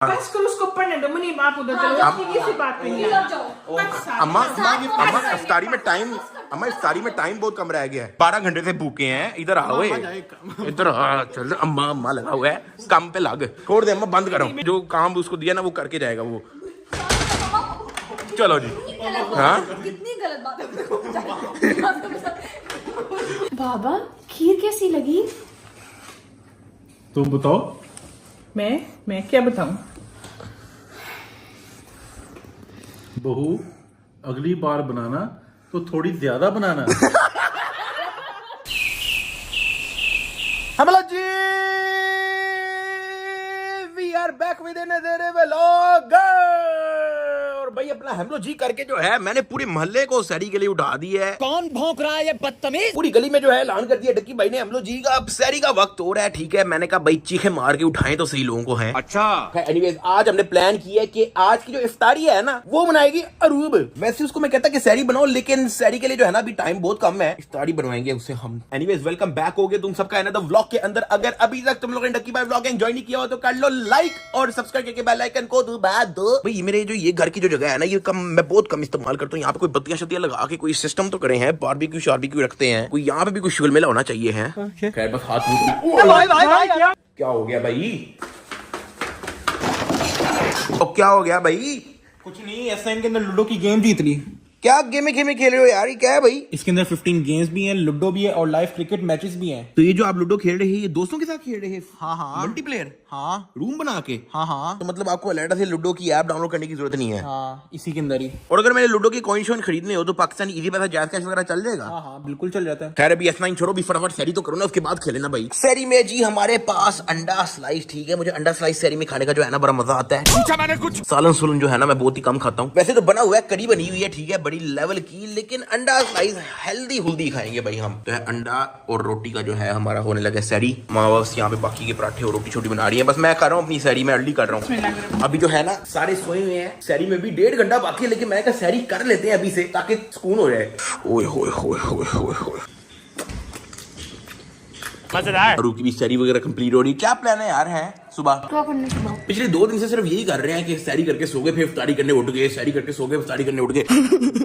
बस करो उसको पढ़ने दो, मुनी बाप उधर चलो, किसी बात पे नहीं अम्मा अम्मा इफ्तारी में टाइम, अम्मा इफ्तारी में टाइम बहुत कम रह गया है, 12 घंटे से भूखे हैं। इधर आओ, इधर आ, चल अम्मा अम्मा लगा हुआ है, काम पे लग, छोड़ दे अम्मा, बंद करो, जो काम उसको दिया ना वो करके जाएगा वो। चलो जी। हाँ कितनी गलत बात है। बाबा खीर कैसी लगी? तुम बताओ। मैं क्या बताऊं? बहू अगली बार बनाना तो थोड़ी ज्यादा बनाना। हेलो जी, we are back with another vlog. और भाई अपना हेमलो जी करके जो है मैंने पूरे मोहल्ले को सैरी के लिए उठा दी है। कौन भौंक रहा है ये बदतमीज? पूरी गली में जो है ऐलान कर दिया डक्की भाई ने, हेमलो जी का अब सैरी का वक्त हो रहा है। ठीक है, मैंने कहा भाई चीखे मार के उठाएं तो सही लोगों को है। अच्छा एनीवेज, आज हमने प्लान किया है कि आज की जो इफ्तारी है ना वो बनाएगी अरूब। वैसे उसको मैं कहता कि सैरी बनाओ, लेकिन सैरी के लिए जो है ना अभी टाइम बहुत कम है, इफ्तारी बनवाएंगे उससे हम। एनीवेज वेलकम बैक हो गए तुम सबका है ना द व्लॉग के अंदर। अगर अभी तक तुम लोगों ने डक्की भाई व्लॉग एंजॉय नहीं किया हो तो कर लो लाइक और सब्सक्राइब करके बेल आइकन को दबा दो। भाई मेरे जो ये घर की जो जगह है ना ये कम, मैं बहुत कम इस्तेमाल करता हूँ। यहाँ पे कोई बत्तियां शत्तियां लगा के कोई सिस्टम तो करे हैं, बारबेक्यू शारबेक्यू रखते हैं, कोई यहाँ पे भी कोई शुगल मेला होना चाहिए है। खैर बस हाथ क्या हो गया भाई? तो क्या हो गया भाई? कुछ नहीं, एसएन के अंदर लूडो की गेम जीत ली। क्या गेम खेल रहे हो यार, ये क्या है भाई? इसके अंदर 15 गेम्स भी हैं, लूडो भी है और लाइव क्रिकेट मैचेस भी हैं। तो ये जो आप लूडो खेल रहे हैं ये दोस्तों के साथ खेल रहे हैं? हाँ मल्टीप्लेयर? हाँ रूम बना के? हाँ तो मतलब आपको अलर्ट से लूडो की ऐप डाउनलोड करने की जरूरत नहीं है? हाँ, इसी के अंदर ही। और अगर मैंने लूडो की कॉइन शॉइन खरीदने हो तो पाकिस्तानी इजी पैसा जायज कैश वगैरह चल जाएगा? हाँ बिल्कुल चल जाता है। खैर अभी S9 छोड़ो, भी फटाफट सैरी तो करो ना, उसके बाद खेले ना भाई। सैरी में जी हमारे पास अंडा स्लाइस। ठीक है, मुझे अंडा स्लाइस सैरी में खाने का जो है ना बड़ा मजा आता है। पूछा मैंने कुछ? सालन सुलन जो है ना मैं बहुत ही कम खाता हूँ। वैसे तो बना हुआ है, कड़ी बनी हुई है, ठीक है, बड़ी लेवल की, लेकिन अंडा स्लाइस हेल्दी हुल्दी खाएंगे भाई हम। तो है अंडा और रोटी का जो है हमारा होने लगा सैरी। माँ बस यहाँ पे बाकी के पराठे और रोटी छोटी बना रही है, बस मैं कर रहा हूँ अपनी सैरी में अर्ली कर रहा हूँ। अभी जो है ना सारे सोए हुए हैं, सैरी में भी 1.5 घंटा बाकी है, लेकिन मैं कहा सैरी कर लेते हैं अभी से ताकि सुकून हो जाए। ओए होए होए होए होए होए, मजेदार। अरू की भी सैरी वगैरह कंप्लीट हो रही है। क्या प्लान है यार? है सुबह क्या करने सुबह? पिछले 2 दिन से सिर्फ यही कर रहे हैं कि सैरी करके सो गए, फिर इफ्तारी करने उठ गए, सैरी करके सो गए, इफ्तारी करने उठ गए।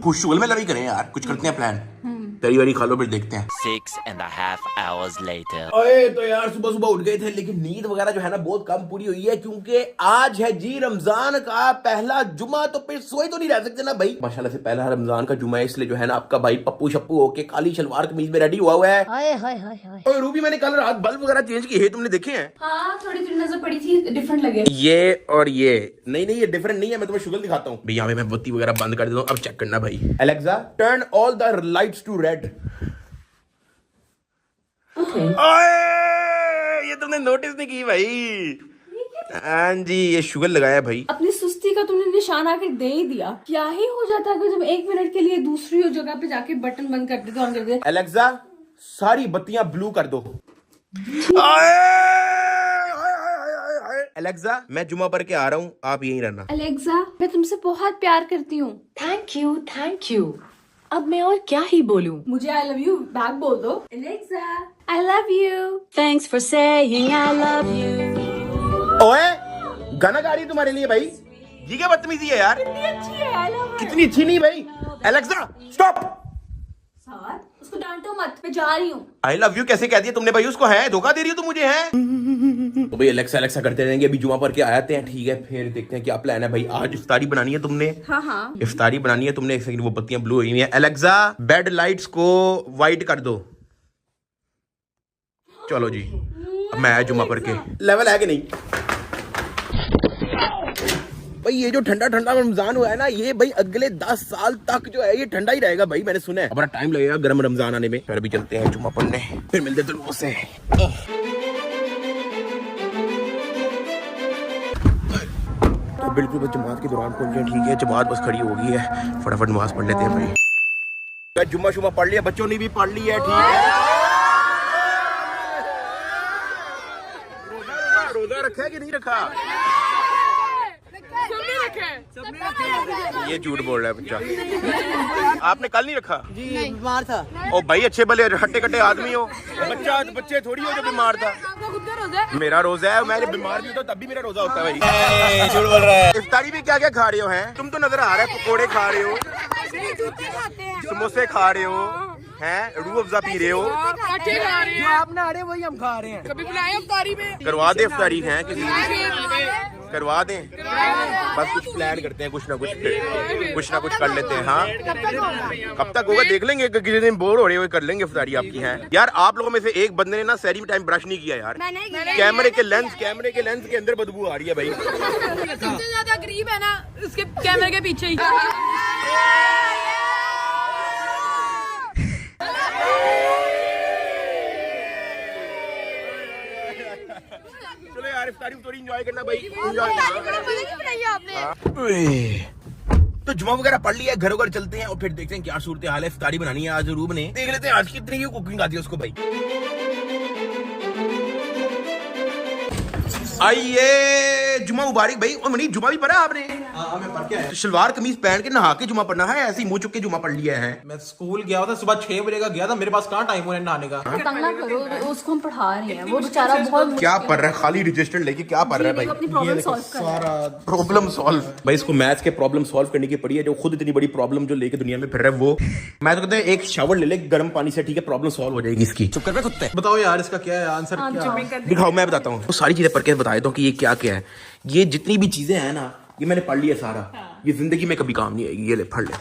कुछ शुगल में लड़ी करें यार, कुछ करते हैं प्लान। सैरी वारी खा लो फिर देखते हैं। 6.5 hours later. ओए तो यार सुबह सुबह उठ गए थे, लेकिन नींद वगैरह जो है ना बहुत कम पूरी हुई है, क्योंकि आज है जी रमजान का पहला जुमा। तो फिर सोए तो नहीं रह सकते ना भाई। माशाल्लाह से पहला रमजान का जुमा है, इसलिए जो है ना आपका भाई पप्पू शप्पू होके काली शलवार कमीज में रेडी हुआ है। और रूबी मैंने कल रात बल्ब वगैरह चेंज किए, तुमने देखे हैं? हाँ थोड़ी थोड़ी नजर पड़ी थी, डिफरेंट लगे। ये और ये नहीं ये डिफरेंट नहीं है, मैं तुम्हें शुगल दिखाता हूँ भाई। यहाँ पे मैं बत्ती वगैरह बंद कर देता हूँ, अब चेक करना भाई। Alexa turn all the lights to red. ये तुमने नोटिस नहीं की भाई? हाँ जी, ये शुगर लगाया भाई। अपनी सुस्ती का तुमने निशान आके दे ही दिया। क्या ही हो जाता है जब 1 मिनट के लिए दूसरी जगह पे जाके बटन बंद कर देते, ऑन कर देते। एलेक्सा सारी बत्तियां ब्लू कर दो। एलेक्सा मैं जुमा पढ़ के आ रहा हूँ, आप यहीं रहना। अलेक्सा मैं तुमसे बहुत प्यार करती हूँ। Thank you. अब मैं और क्या ही बोलूं? मुझे आई लव यू बैक बोल दो। Alexa I love you. Thanks for saying I love you. ओए गाना गा रही है तुम्हारे लिए भाई, ये क्या बदतमीजी है यार? कितनी अच्छी है, I love her। कितनी अच्छी नहीं भाई। Alexa stop. सर उसको डांटो मत, मैं जा रही हूँ। आई लव यू कैसे कह दिया तुमने भाई उसको? है धोखा दे रही हो तुम मुझे? है तो भाई एलेक्सा एलेक्सा करते रहेंगे, अभी जुमा पढ़ के आते हैं, ठीक है, फिर देखते हैं क्या प्लान है भाई। आज इफ्तारी बनानी है तुमने? हाँ इफ्तारी बनानी है तुमने। एक सेकंड, वो बत्तियां ब्लू हुई हैं। एलेक्सा बेड लाइट्स को व्हाइट कर दो। चलो जी, अब मैं आया जुमा पढ़ के। लेवल है कि नहीं भाई? ये जो ठंडा ठंडा रमजान हुआ है ना, ये भाई अगले 10 साल तक जो है ये ठंडा ही रहेगा भाई, मैंने सुना है। बड़ा टाइम लगेगा गर्म रमजान आने में। फिर अभी चलते हैं जुमा पढ़ने, फिर मिलते हैं तुम से। तो बिल्कुल बस जमात के दौरान पहुंचे, ठीक है, जमात बस खड़ी हो गई है, फटाफट नमाज पढ़ लेते हैं भाई। जुम्मा शुमा पढ़ लिया, बच्चों ने भी पढ़ लिया है, ठीक है। रोजा रखा है कि नहीं रखा? सबने रखा है। ये झूठ बोल रहा है बच्चा। आपने कल नहीं रखा? जी बीमार था। ओ भाई अच्छे भले हट्टे कट्टे आदमी हो, बच्चे थोड़ी हो जो बीमार था। मेरा रोजा है, मैं बीमार भी होता तब भी मेरा रोजा होता है भाई। झूठ बोल रहा है। इफ्तारी में क्या क्या खा रहे हो हैं? तुम तो नजर आ रहा है पकोड़े खा रहे हो, समोसे खा रहे हो हैं, रूह अफ़ज़ा पी रहे हो। जो आप ना रहे वही हम खा रहे हैं। कभी बुलाए इफ्तारी में? करवा दे इफ्तारी है किसी करवा दें, बस कुछ प्लान करते हैं, कुछ ना कुछ कर लेते हैं। हाँ कब तक होगा देख लेंगे, किसी दिन बोर हो रहे हो कर लेंगे इफ्तारी आपकी है। यार आप लोगों में से एक बंदे ने ना सहरी में टाइम ब्रश नहीं किया यार। कैमरे के लेंस के अंदर बदबू आ रही है भाई। सबसे ज्यादा गरीब है ना उसके कैमरे के पीछे ही। चलो यार इफ्तारी थोड़ी एंजॉय करना भाई। तो जुमा वगैरह पढ़ लिया, घरों घर चलते हैं और फिर देखते हैं क्या सूरत हाल है। इफ्तारी बनानी है आज रूब ने, देख लेते हैं आज कितनी की कुकिंग आती है उसको भाई। आइए जुमा मुबारक भाई। और मनी जुमा भी पढ़ा आपने? हाँ मैं पढ़ के आया। तो शलवार कमीज पहन के नहा के जुमा पढ़ना है, ऐसे ही मुंह चुक के जुमा पढ़ लिया है? मैं स्कूल गया था, सुबह 6 बजे का गया था, मेरे पास कहाँ टाइम हो रहा है नहाने का। तंग ना करो, उसको हम पढ़ा रहे हैं, वो बेचारा बहुत क्या पढ़ रहा है? खाली रजिस्टर लेके क्या पढ़ रहा है भाई? अपनी प्रॉब्लम सॉल्व कर रहा है। प्रॉब्लम सॉल्व भाई, इसको मैथ्स के प्रॉब्लम सॉल्व करने की पड़ी है, जो खुद इतनी बड़ी प्रॉब्लम जो लेके दुनिया में फिर रहा है वो। मैं तो कहता हूं एक शावर ले ले गर्म पानी से, ठीक है, प्रॉब्लम सॉल्व हो जाएगी इसकी। चुप कर बे कुत्ते। बताओ यार इसका क्या है आंसर? क्या दिखाओ, मैं बताता हूँ। तो सारी चीजें पढ़ के बता देता हूँ कि ये क्या क्या है। ये जितनी भी चीजें हैं ना, ये मैंने पढ़ लिया सारा। ये जिंदगी में कभी काम नहीं आएगी। ये ले पढ़ ले।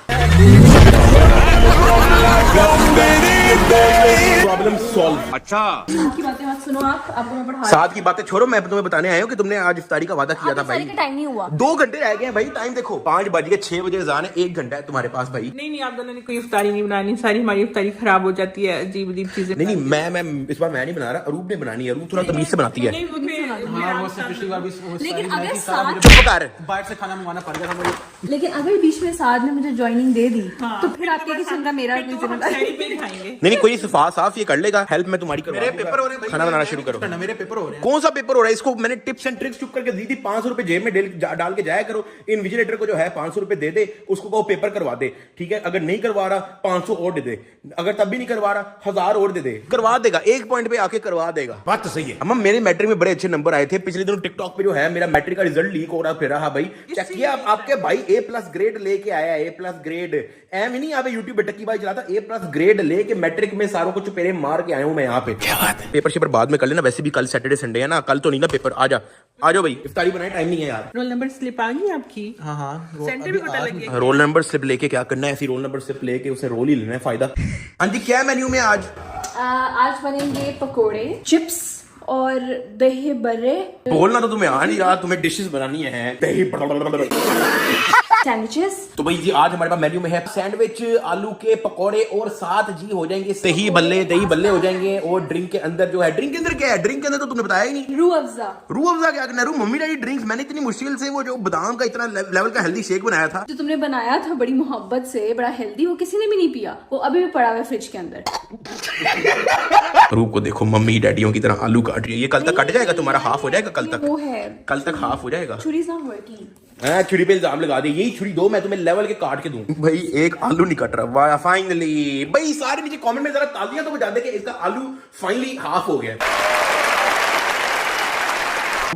Problem solve. अच्छा की बातें मत सुनो आप, आपको मैं पढ़ा साथ की बातें छोड़ो, मैं तुम्हें बताने आया हूँ कि तुमने आज इफ्तारी का वादा किया था भाई। टाइम नहीं हुआ, 2 घंटे रह गए हैं भाई। टाइम देखो 5 बज गए, 6 बजे अज़ान है, 1 घंटा है तुम्हारे पास भाई। नहीं आप दोनों ने कोई इफ्तारी नहीं बनानी, सारी हमारी इफ्तारी खराब हो जाती है, अजीब अजीब चीजें। नहीं मैं इस बार मैं नहीं बना रहा, अरूब ने बनानी है। अरूब थोड़ा तमीज से बनाती है। पिछली बार भी लेकिन अगर साथ चुप कर। बाहर से खाना मंगाना पड़ गया था मुझे। लेकिन अगर बीच में साथ ने मुझे ज्वाइनिंग दे दी तो फिर आपके किचन का मेरा किचन का नहीं कोई साफ ये कर लेगा, हेल्प मैं तुम्हारी करूंगा। मेरे पेपर हो रहे हैं, खाना बनाना शुरू करो। मेरे पेपर हो रहे हैं। कौन सा पेपर हो रहा है? इसको मैंने टिप्स एंड ट्रिक्स चुप करके दी थी। 500 रुपए जेब में डाल के जाया करो। इन्विजिलेटर को जो है 500 रुपए दे दे, उसको कहो पेपर करवा दे, ठीक है। अगर नहीं करवा रहा 500 और दे दे, अगर तब भी नहीं करवा रहा 1000 और दे दे, करवा देगा। एक पॉइंट पे आके करवा देगा। बात तो सही है। अम्मा मेरे मैट्रिक में बड़े अच्छे नंबर आए थे पिछले दिनों। टिकटॉक पे जो है मेरा मैट्रिक का रिजल्ट लीक हो रहा फिर रहा भाई। चेक किया आपके भाई A+ ग्रेड लेके आया। A+ ग्रेड एम ही नहीं, यहाँ पे यूट्यूब पे टक्की भाई चलाता। A+ ग्रेड लेके मैट्रिक में सारों को चुपेरे मार के आया हूं मैं यहाँ पे। क्या बात है? पेपर शेपर बाद में कर लेना, वैसे भी कल सैटरडे संडे है ना, कल तो नहीं ना पेपर। आ जाओ भाई, इफ्तारी बनाए, टाइम नहीं है यार। रोल नंबर स्लिप आ गई आपकी? हाँ सेंटर भी पता लग गया। रोल नंबर स्लिप लेके क्या करना है? ऐसी रोल नंबर स्लिप लेके उसे रोल ही लेना है, फायदा। हाँ जी, क्या मेन्यू में आज? आज बनेंगे पकोड़े, चिप्स और दही बड़े। बोलना तो तुम्हें आ नहीं रहा, तुम्हें डिशेस बनानी है। दही सैंडविचेस। तो भाई जी आज हमारे पास मेन्यू में है सैंडविच, आलू के पकोड़े और साथ जी हो जाएंगे दही बल्ले हो जाएंगे। और ड्रिंक के अंदर जो है, ड्रिंक के अंदर क्या है? ड्रिंक के अंदर तो तुमने बताया ही नहीं। रूह अफ़ज़ा। रूह अफ़ज़ा क्या करना है? Mummy daddy drinks. मैंने इतनी मुश्किल से वो जो बादाम का इतना लेवल का हेल्दी शेक बनाया था, जो तुमने बनाया था बड़ी मोहब्बत से, बड़ा हेल्दी, वो किसी ने भी नहीं पिया। वो अभी भी पड़ा हुआ है फ्रिज के अंदर। रूह को देखो, मम्मी डैडियों की तरह आलू काट रही है। ये कल तक कट जाएगा, तुम्हारा हाफ हो जाएगा कल तक। वो है, कल तक हाफ हो जाएगा। छुरी इज नॉट वर्किंग। छुरी पे इल्जाम लगा दे। यही छुरी दो, मैं तुम्हें लेवल के काट के दूं। भाई एक आलू नहीं कट रहा। फाइनली भाई सारे नीचे कमेंट में जरा तालियां तो बजा दे कि इसका आलू फाइनली हाफ हो गया।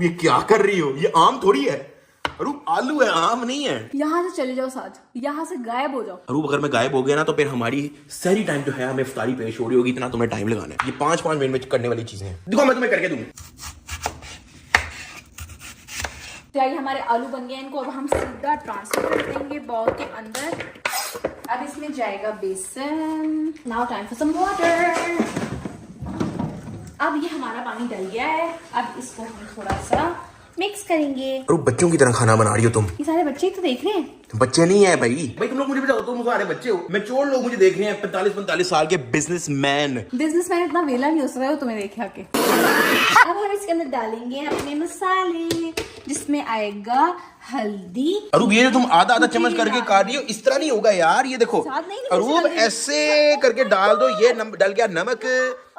ये क्या कर रही हो? ये आम थोड़ी है अरूब, आलू है, आम नहीं है। यहाँ से चले जाओ, साथ यहाँ से गायब हो जाओ। अरूब अगर मैं गायब हो गया ना तो फिर हमारी सारी टाइम जो है हमें इफ्तारी पेश हो रही होगी। इतना तुम्हें टाइम लगाना है। ये 5-5 मिनट में करने वाली चीजें हैं। देखो मैं तुम्हें करके दूंगा। हमारे आलू बन गए, इनको अब हम सीधा ट्रांसफर कर देंगे बाउल के अंदर। अब इसमें जाएगा बेसन। Now time for some water. अब ये हमारा पानी डल गया है, अब इसको हम थोड़ा सा मिक्स करेंगे। अरूब बच्चों की तरह खाना बना रही हो तुम। ये सारे बच्चे तो देख रहे हैं। बच्चे नहीं है भाई तुम लोग मुझे बताओ, तुम सारे बच्चे हो। मैच्योर लोग मुझे देख रहे हैं, 45-45 साल के बिजनेसमैन इतना वेला नहीं हो सकता तुम्हें देख आके। अब हम इसके अंदर डालेंगे अपने मसाले, जिसमें आएगा हल्दी। अरूब ये जो तुम आधा चम्मच करके काट रही हो, इस तरह नहीं होगा यार। ये देखो अरूब ऐसे करके डाल दो। ये डल गया नमक,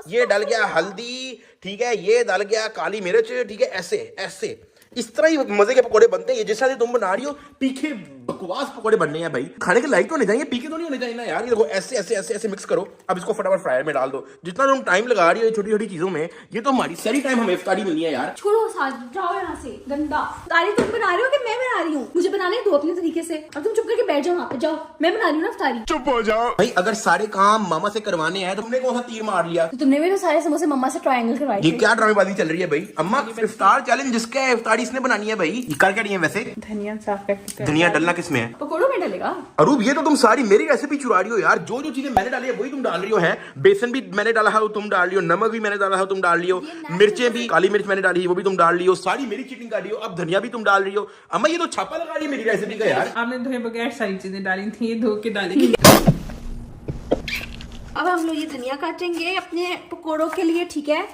ये डल गया हल्दी, ठीक है, ये डल गया काली मिर्च, ठीक है, ऐसे ऐसे इस तरह ही मजे के पकोड़े बनते हैं। ये जिस तरह से तुम बना रही हो, पीखे बकवास पकोड़े बनने हैं भाई। खाने के लायक तो नहीं चाहिए, पीके तो नहीं होने चाहिए ना यार। ये देखो ऐसे ऐसे ऐसे ऐसे मिक्स करो। अब इसको फटाफट फ्रायर में डाल दो। जितना तुम टाइम लगा रही हो छोटी छोटी चीजों में, ये तो हमारी सारी टाइम हमें इफ्तारी मिलनी है यार। छोड़ो साथ, जाओ यहाँ से, गंदा। तारी तुम बना रही हो कि मैं बना रही हूँ? मुझे बनाने दो अपने तरीके से, और तुम चुप करके बैठ जाओ वहाँ पे। जाओ, मैं बना रही हूँ ना इफ्तारी। चुप हो जाओ भाई। अगर सारे काम मामा से करवाने हैं, तुमने कौन सा तीर मार लिया? तो तुमने मेरे सारे समोसे मम्मा से ट्रायंगल करवाए ये थे। क्या ड्रामेबाजी चल रही है भाई? अम्मा इफ्तार चैलेंज जिसका है, इफ्तारी इसने बनानी है भाई। ये कर क्या रही है वैसे? धनिया साफ करके धनिया डलना किसमें है? पकोड़ों में डलेगा। अरूब ये तो तुम सारी मेरी रेसिपी चुरा रही हो यार। जो जो चीजें मैंने डाली है वही तुम डाल रही हो। है बेसन भी मैंने डाला है, तुम डाल रही हो। नमक भी मैंने डाला है, तुम डाल रही हो। मिर्चें भी, काली मिर्च मैंने डाली है, वो भी तुम डाल रही हो। सारी मेरी चीटिंग कर रही हो। अब धनिया भी तुम डाल रही हो। अम्मा ये तो छापा लगा रही है मेरी रेसिपी का यार। आपने धोए बगैर सारी चीजें डाली थी, धो के डालेगी। अब हम लोग ये धनिया काटेंगे अपने पकोड़ों के लिए, ठीक है?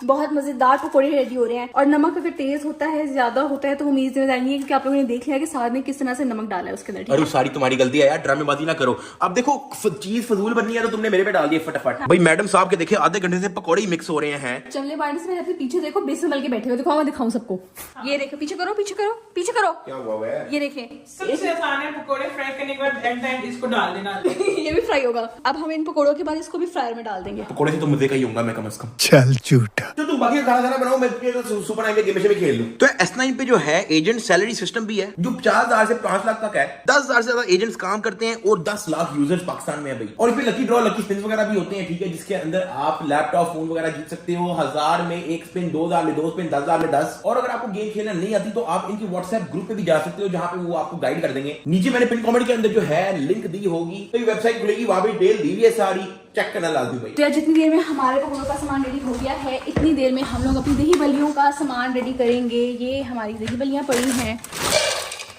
बहुत मजेदार पकोड़े रेडी हो रहे हैं। और नमक अगर तेज होता है, ज्यादा होता है, तो वो मेरी जिम्मेदारी नहीं है, क्योंकि आप लोगों ने देख लिया कि साथ में किस तरह से नमक डाला है उसके अंदर। अरे सारी तुम्हारी गलती है यार, ड्रामेबाजी ना करो। अब देखो चीज फजूल बननी है तो तुमने मेरे पे डाल दिया फटाफट। भाई मैडम साहब के देखे आधे घंटे से पकौड़े ही मिक्स हो रहे हैं। चलने बांटने से पहले पीछे देखो, बेसन मल के बैठे हो। दिखाओ, मैं दिखाऊं सबको। ये देखो, पीछे करो, पीछे करो, पीछे करो। क्या हुआ है? ये देखें। सबसे आसान है पकोड़े फ्राई करने के बाद एट द एंड इसको डाल देना। ये भी फ्राई होगा। अब हम इन पकोड़ों के बाद इसको भी फ्रायर में डाल देंगे। पकौड़े से तो मजे का ही होगा मैं कम से कम। चल झूठा। तो तुम बाकी खाना बनाओ, मैं सुपर 9 में गेम में खेल लूं। तो S9 पे जो है एजेंट सैलरी सिस्टम भी है, जो 50,000 से 5 लाख तक है। 10,000 से ज्यादा एजेंट्स काम करते हैं और 10 लाख यूजर्स पाकिस्तान में है भाई। और इसमें लकी ड्रॉ, लकी स्पिन वगैरह भी होते हैं, ठीक है, जिसके अंदर आप लैपटॉप, फोन वगैरह जीत सकते हो। 1000 में 1 स्पिन, 2000 में 2 स्पिन, 10,000 में 10। और अगर आपको गेम खेलना नहीं आती तो आप इनकी व्हाट्सएप ग्रुप पे भी जा सकते हो, जहां पे वो आपको गाइड कर देंगे। नीचे मैंने पिन कमेंट के अंदर जो है लिंक दी होगी, तो ये वेबसाइट खुलेगी, वहां पे डिटेल दी हुई है सारी, चेक करना लाजमी भाई। तो यार जितनी देर में हमारे पकोड़ों का सामान रेडी हो गया है, इतनी देर में हम लोग अपनी दही बल्लियों का सामान रेडी करेंगे। ये हमारी दही बल्लियां पड़ी हैं,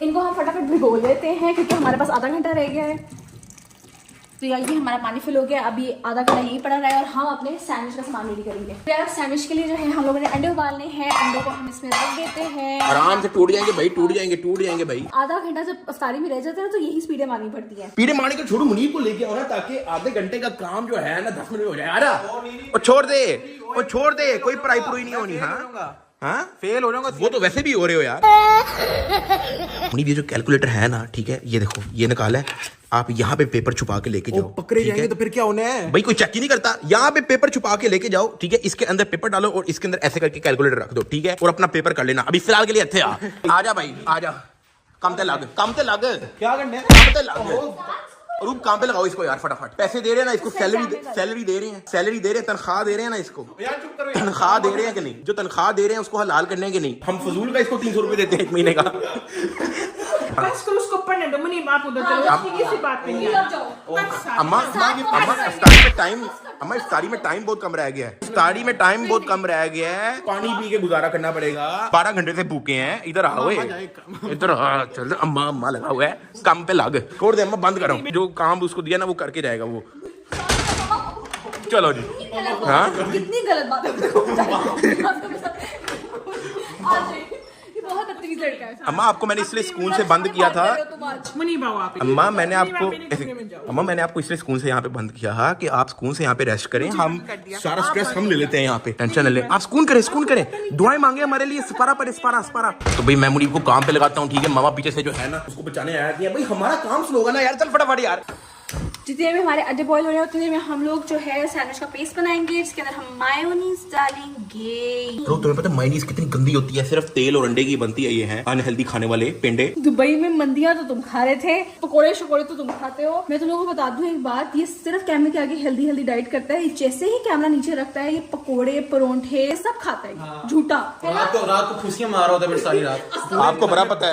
इनको हम फटाफट भिगो लेते हैं, क्योंकि हमारे पास आधा घंटा रह गया है। तो यार ये हमारा पानी फिल हो गया, अभी आधा घंटा यही पड़ा रहा है, और हम अपने सैंडविच का सामान रेडी करेंगे। तो यार सैंडविच के लिए जो है हम लोगों ने अंडे उबालने हैं। अंडों को हम इसमें रख देते हैं। आराम से टूट जाएंगे भाई, टूट जाएंगे, टूट जाएंगे भाई। आधा घंटा जब अफ्तारी में रह जाते हैं तो यही स्पीडें मारनी पड़ती है। पीड़े मारने के छोड़ो, मुनीब को लेके आओ ना, ताकि आधे घंटे का काम जो है ना 10 मिनट में हो जाए। अरे और छोड़ दे, और छोड़ दे, कोई पढ़ाई पुराई नहीं होनी। हाँ फेल हो जाऊंगा। वो तो वैसे भी हो रहे हो यार। मुनीब ये जो कैलकुलेटर है ना, ठीक है, ये देखो, ये निकाला है। आप यहाँ पे पेपर छुपा के लेके जाओ। पकड़े जाएंगे तो फिर क्या होना है? भाई कोई चेक ही नहीं करता। यहाँ पे पेपर छुपा के लेके जाओ, ठीक है, इसके अंदर पेपर डालो और इसके अंदर ऐसे करके कैलकुलेटर रख दो, ठीक है, और अपना पेपर कर लेना। अभी फिलहाल के लिए अच्छे आ जा भाई, आ जा। काम पे लग, काम पे लग। क्या करना है? काम पे लग। रूप काम पे लगाओ इसको यार फटाफट। पैसे दे रहे हैं ना इसको, सैलरी दे रहे हैं, सैलरी दे रहे हैं, तनख्वाह दे रहे हैं ना इसको। तनख्वाह दे रहे हैं कि नहीं? जो तनख्वाह दे रहे हैं उसको हलाल करने के नहीं। हम फजूल का इसको 300 रुपए देते हैं 1 महीने का। बस करो उसको पढ़ने दो। मुनीब आप उधर चलो, किसी बात पे नहीं। अम्मा इफ्तारी में टाइम बहुत कम रह गया है। इफ्तारी में टाइम बहुत कम रह गया है। पानी पी के गुजारा करना पड़ेगा। 12 घंटे से भूखे हैं। इधर आओ, इधर चल। अम्मा लगा हुआ है, काम पे लग। छोड़ दे अम्मा, बंद करो। जो काम उसको दिया ना वो करके जाएगा वो। चलो जी। हाँ कितनी गलत बात है। बहुत बदतमीज लड़का है। अम्मा आपको मैंने इसलिए स्कूल से बंद किया था। मुनीब आओ आप। अम्मा मैंने आपको इसलिए स्कूल से यहाँ पे बंद किया था कि आप स्कूल से यहाँ पे रेस्ट करें। हम सारा स्ट्रेस हम ले लेते हैं यहाँ पे, टेंशन ले ले। आप सुकून करें, दुआएं मांगे हमारे लिए। स्पारा पर स्पारा। तो भाई मैं मुनीब को काम पे लगाता हूँ, ठीक है। मामा पीछे से जो है ना उसको बचाने आया था। भाई हमारा काम स्लो होगा ना यार, चल फटाफट यार। जितनी देर में हमारे अंडे बॉईल हो रहे हैं उतनी देर में हम लोग जो है सैंडविच का पेस्ट बनाएंगे, जिसके अंदर हम मायोनीज डालेंगे। तो तुम्हें पता है मायोनीज कितनी गंदी होती है? सिर्फ तेल और अंडे की बनती है। ये है अनहेल्दी खाने वाले पेंडे। दुबई में मंदियां तो तुम खा रहे थे, पकोड़े शकोड़े तो तुम खाते हो। मैं तुम लोगों को बता दूं एक बात, ये सिर्फ कैमरे के आगे हेल्दी डाइट करता है। जैसे ही कैमरा नीचे रखता है ये पकोड़े परोंठे सब खाता है। झूठा। रात को खुशियां मार रहा होता सारी रात। आपको बड़ा पता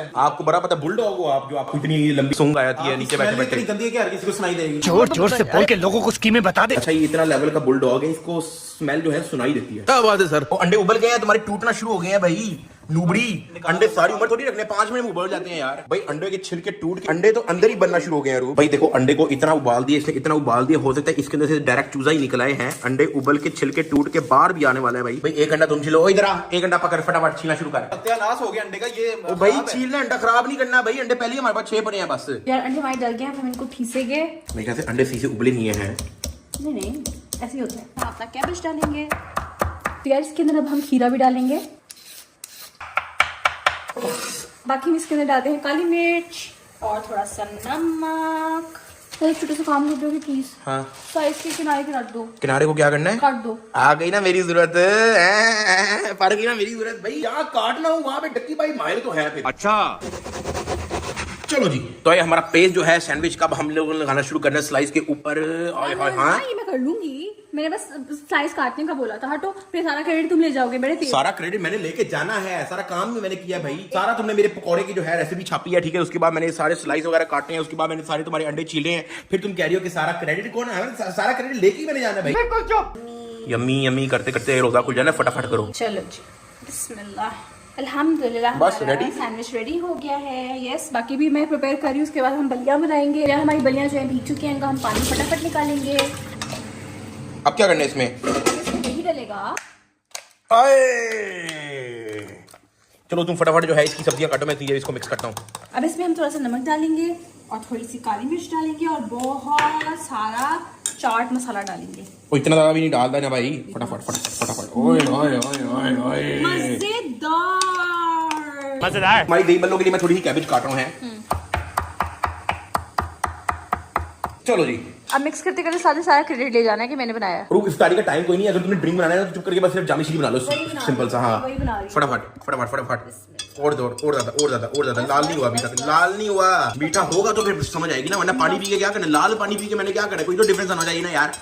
है, बुलडॉग हो आप, जो आपको इतनी लंबी सूंघ आती है नीचे बैठे बैठे। गंदी है कि हर किसी को सुनाई देगी। जोर से बोल के लोगों को स्कीमें बता दे। अच्छा ये इतना लेवल का बुलडॉग है, इसको स्मेल जो है सुनाई देती है। क्या बात है सर? अंडे उबल गए हैं तुम्हारे, टूटना शुरू हो गए हैं भाई। नूबड़ी अंडे सारी उम्र थोड़ी रखने, 5 मिनट में उबल जाते हैं यार। भाई अंडे के छिलके टूट के अंडे तो अंदर ही बनना शुरू हो गए हैं। भाई देखो अंडे को इतना उबाल दिया, इसने इतना उबाल दिया, हो सकता है इसके अंदर से डायरेक्ट चूजा ही निकल आए हैं। अंडे उबल के छिलके टूट के बाहर भी आने वाला है भाई। 1 घंटा तुम छिलो, इधर आ, 1 घंटा पकड़ फटाफट छीलना शुरू कर। सत्यानाश हो गया अंडे का ये। भाई छीलना, अंडा खराब नहीं करना भाई। अंडे पहले ही हमारे पास 6 पड़े हैं बस। यार अंडे हमारे डल गए हैं, हम इनको पीसेंगे। मेरे ख्याल से अंडे सीधे उबले नहीं है। नहीं ऐसे ही होता है। हम अपना कैबेज डालेंगे। तो यार इसके अंदर अब हम खीरा भी डालेंगे। बाकी हम इसके अंदर डालते हैं काली मिर्च और थोड़ा सा नमक। तो एक छोटा सा काम कर दोगे प्लीज? हाँ। साइज के किनारे काट दो। किनारे को क्या करना है? काट दो। आ गई ना मेरी जरूरत, पड़ गई ना मेरी जरूरत भाई। यहाँ काटना हूँ वहां पे डक्की भाई माहिर तो है फिर। अच्छा चलो जी, तो ये हमारा पेस्ट जो है सैंडविच का, अब हम लोगों ने लगाना शुरू करना है स्लाइस के ऊपर। हाँ ये मैं कर लूंगी, मैंने बस स्लाइस काटने का बोला था। हटो, फिर सारा क्रेडिट तुम ले जाओगे मेरे तेज। सारा क्रेडिट मैंने लेके जाना है, सारा काम भी मैंने किया भाई। सारा तुमने मेरे पकौड़े की जो है रेसिपी छापी है, ठीक है। उसके बाद मैंने सारे स्लाइस वगैरह काटे हैं, उसके बाद मैंने सारे तुम्हारे अंडे छीले हैं। फिर तुम कह रही हो कि सारा क्रेडिट कौन है? सारा क्रेडिट लेके ही मैंने जाना है भाई। बिल्कुल चुप। यम्मी यम्मी करते करते रोजा खुल जाना, फटाफट करो। चलो जी, बिस्मिल्लाह, अल्हम्दुलिल्लाह, बस रेडी? सैंडविच रेडी हो गया है। यस, बाकी भी मैं प्रिपेयर कर रही हूँ। उसके बाद हम बलियां बनाएंगे। हमारी बलियां जो है भीग चुकी हैं, इनका हम पानी फटाफट निकालेंगे। अब क्या करना है इसमें? इसमें दही डलेगा। चलो तुम फटाफट जो है इसकी सब्जियां काटो, मैं इसको मिक्स करता हूँ। अब इसमें हम थोड़ा सा नमक डालेंगे और थोड़ी सी काली मिर्च डालेंगे और बहुत सारा चाट मसाला डालेंगे। वो इतना ज्यादा भी नहीं डालता ना भाई। फटाफट फटाफट फटाफट। ओए ओए ओए ओए ओए, मजेदार। हमारी दही बल्लों के लिए मैं थोड़ी सी कैबेज काट रहा हूँ। चलो जी, अब मिक्स करते करते सारा क्रेडिट ले जाना है कि मैंने बनाया है। रूप इफ्तारी का टाइम कोई नहीं है। अगर तुमने ड्रिंक बनाना है तो चुप करके बस सिर्फ जामी शीरी बना लो, सिंपल सा। हाँ वही बना रही हूँ। फटाफट फटाफट फटाफट। और दो, और ज्यादा और ज्यादा और ज्यादा। लाल नहीं हुआ अभी तक, लाल नहीं हुआ। मीठा होगा तो फिर समझ आएगी ना, वरना पानी पी के क्या करना? लाल पानी पी के मैंने क्या करा? कोई तो डिफरेंस आना चाहिए ना यार।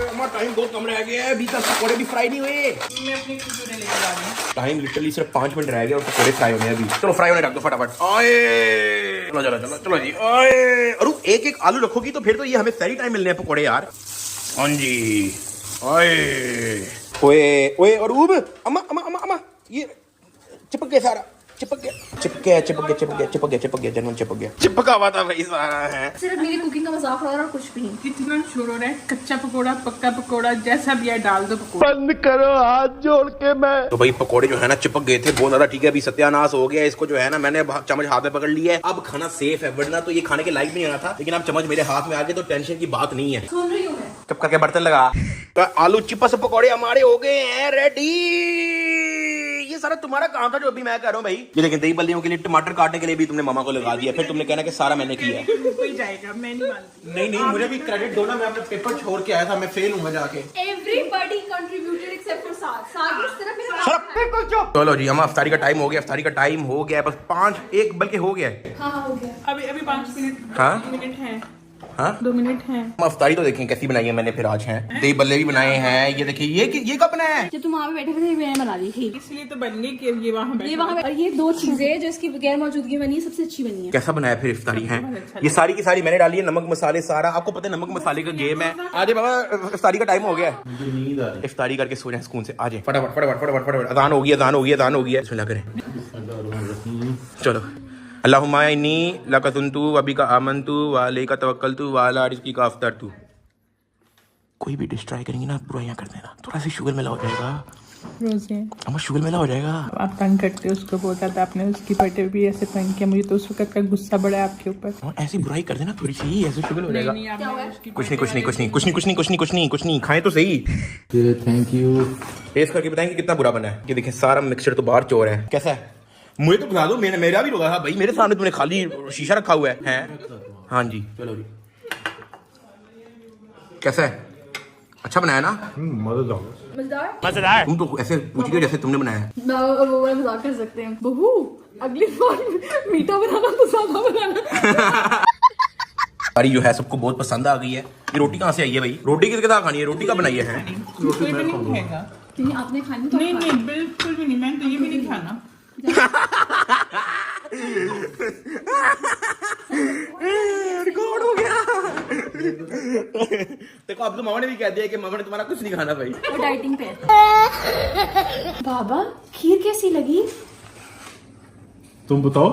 हमारा टाइम बहुत कम रह गया है, अभी तक पकौड़े भी फ्राई नहीं हुए। मैं अपनी कुछ लेके जा रही हूँ। टाइम लिटरली सिर्फ 5 मिनट रह गया और पकौड़े फ्राई होने अभी। चलो फ्राई होने रख दो फटाफट। आए चलो चलो चलो चलो जी। आए अरे एक एक आलू रखोगी तो फिर तो ये हमें सारी टाइम मिलने हैं पकौड़े यार। हाँ जी। आए ओए ओए और ऊब अम्मा अम्मा अम्मा अम्मा, ये चिपक गया सारा, चिपक गया चिपक गया चिपक गया चिपक गया चिपक गया चिपक गया जनवन चिपक गया, चिपका हुआ था भाई सारा है। सिर्फ मेरी कुकिंग का मजाक हो रहा है और कुछ भी नहीं। कितना शोर हो रहा है। कच्चा पकोड़ा, पक्का पकोड़ा, जैसा भी है डाल दो पकोड़ा। बंद करो हाथ जोड़ के मैं। तो भाई पकोड़े जो है ना चिपक गए थे बहुत ज्यादा, ठीक है। अभी सत्यानाश हो गया इसको जो है ना, मैंने चम्मच हाथ में पकड़ लिया है। अब खाना सेफ है, वरना तो ये खाने के लायक नहीं आना था। लेकिन अब चम्मच मेरे हाथ में आ गए तो टेंशन की बात नहीं है। सुन रही हूँ मैं। चुप करके बर्तन लगा। तो आलू चिपस पकोड़े हमारे हो गए हैं रेडी। ये सारा तुम्हारा काम था जो अभी मैं कर रहा हूँ भाई। ये लेकिन दही बल्लियों के लिए टमाटर काटने के लिए भी तुमने मामा को लगा दिया, फिर तुमने कहना कि सारा मैंने किया है। कोई जाएगा, मैं नहीं मानती। नहीं नहीं, मुझे भी क्रेडिट दो ना, मैं अपने पेपर छोड़ के आया था, मैं फेल हूँ जाके। Everybody contributed except for साग इस तरह मेरा। चलो जी, हम अफ्तारी का टाइम हो गया, अफ्तारी का टाइम हो गया। बस 5 1 बल्कि हो गया है। हाँ हो गया। अभी अभी 5 मिनट। हाँ? 2 मिनट है। हाँ 2 मिनट है। हम अफ्तारी तो देखें कैसी बनाई है मैंने फिर आज है। दही बल्ले भी बनाए हैं। ये देखिए ये कब बनाया है? जब तुम वहाँ पे बैठे थे मैंने बना दी थी। इसलिए तो बन गई कि ये वहाँ ये वहाँ और ये 2 चीजें जो इसकी बगैर मौजूदगी बनी है सबसे अच्छी बनी है। कैसा बनाया फिर इफ्तारी है? ये सारी की सारी मैंने डाली है, नमक मसाले सारा। आपको पता है नमक मसाले का गेम है। आजे बाबा इफ्तारी का टाइम हो गया है, मुझे नींद आ रही इफ्तारी करके सो जाए सुकून से। आजे फटाफट फटाफट फटाफट फटाफट। अजान हो गई अजान हो गई अजान हो गई है। बिस्मिल्लाह करें। है। चलो। अल्लाहुम्मा इन्नी लका सुनतु व बिका आमनतु व अलैका तवक्कलतु व अला रिज़्क़िका अफ़्तरतु। कोई भी डिश ट्राई करेंगे ना बुराइयां कर देना, थोड़ा सी शुगर मिला हो जाएगा। रोजे हमारा शुगर मिला हो जाएगा। आप तंग करते हो उसको बहुत ज्यादा। आपने उसकी बर्थडे भी ऐसे तंग किया, मुझे तो उस वक्त का गुस्सा बड़ा है आपके ऊपर। और ऐसी बुराई कर देना थोड़ी सी, ऐसे शुगर हो जाएगा। नहीं, आपने उसकी कुछ नहीं कुछ नहीं कुछ नहीं कुछ नहीं कुछ नहीं कुछ नहीं कुछ नहीं कुछ नहीं, खाएं तो सही। Thank you. टेस्ट करके बताएंगे कितना बुरा बना है। ये देखिए सारा मिक्सचर तो बाहर चोर है। कैसा है? मुझे तो बता दो, मेरा भी होगा। भाई मेरे सामने तुमने खाली शीशा रखा हुआ है। हाँ जी चलो जी। कैसा है? अच्छा बनाया ना? मजेदार। तुम तो ऐसे पूछिए जैसे तुमने बनाया है। वो वाला मजाक कर सकते हैं। बहू अगली बार मीठा बनाना तो सादा बनाना। सारी जो है सबको बहुत पसंद आ गई है। ये रोटी कहाँ से आई है भाई? रोटी किसके साथ खानी है? रोटी का बनाई है? कोई भी नहीं खाएगा। नहीं आपने खानी तो नहीं नहीं बिल्कुल भी नहीं, मैंने तो ये भी नहीं खाना। रिकॉर्ड हो गया। देखो अब तो मामा ने भी कह दिया कि मामा ने तुम्हारा कुछ नहीं खाना भाई। वो डाइटिंग पे है। बाबा खीर कैसी लगी? तुम बताओ।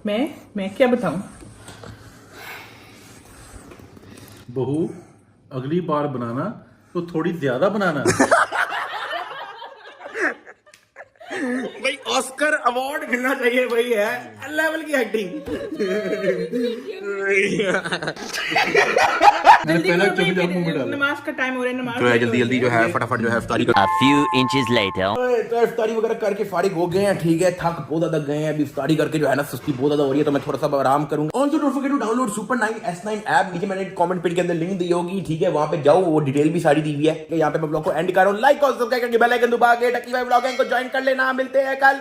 मैं क्या बताऊं? बहू अगली बार बनाना तो थोड़ी ज्यादा बनाना। भाई ऑस्कर अवार्ड मिलना चाहिए भाई, है लेवल की एक्टिंग। नमाज का टाइम हो रहा है, नमाज तो जल्दी जल्दी जो है फटाफट जो है इफ्तारी कर। A few inches later. तो इफ्तारी वगैरह करके फारिग हो गए हैं, ठीक है, थक बहुत ज्यादा गए हैं, अभी इफ्तारी करके जो है ना सुस्ती बहुत ज्यादा हो रही है, तो मैं थोड़ा सा आराम करूंगा। Also don't forget to download super 9 S9 app, नीचे मैंने कमेंट पिन के अंदर लिंक दी होगी, ठीक है, वहां पे जाओ, वो डिटेल भी सारी दी हुई है। यहाँ पे मैं ब्लॉग को एंड कर रहा हूँ, लाइक और सब्सक्राइब करके बेल आइकन दबा के टकी भाई ब्लॉग को ज्वाइन कर लेना। मिलते हैं कल।